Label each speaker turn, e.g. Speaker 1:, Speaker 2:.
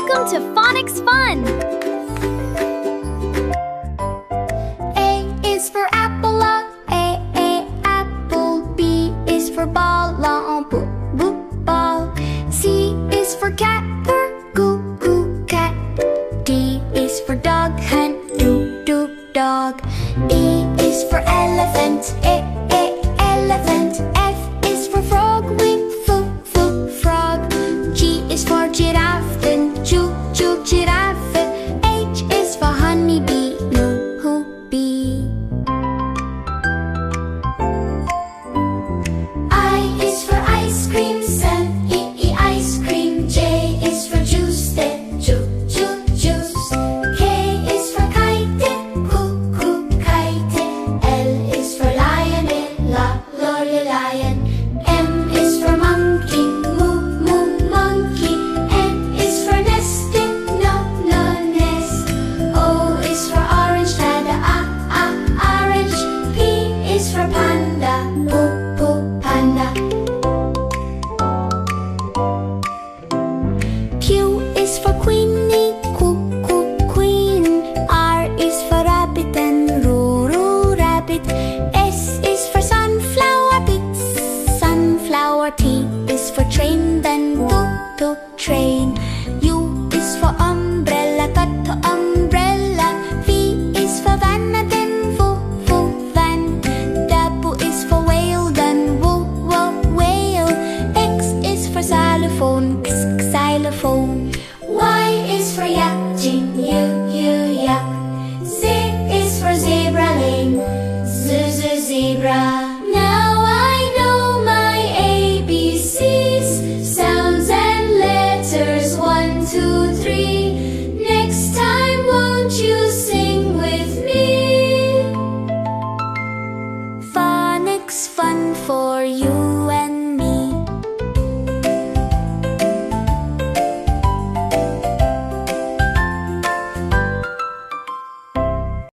Speaker 1: Welcome to Phonics Fun!
Speaker 2: A is for apple, A, apple. B is for ball, B, ball. C is for cat, goo, cat. D is for dog, dog. E is for elephant, elephant. F is for frog, frog. G is for giraffe, giraffe. H is for honeybee, bee. I is for ice cream, ice cream. J is for juice, juice. K is for kite, kite. L is for lion, lion. M is for monkey, monkey. N is for nesting, nest. O is for orange, orange. P is for panda, panda. Q is for queenie, queen. R is for rabbit and rabbit. S is for sunflower, sunflower. T is for train, then train. U is for umbrella, umbrella. V is for van, then van. W is for whale, then whale. X is for xylophone, xylophone. Y is for yak, yak. Z is for zebra lane, zebra. Now I know my ABCs, sounds and letters, 1, 2, 3. Next time won't you sing with me? Phonics fun for you.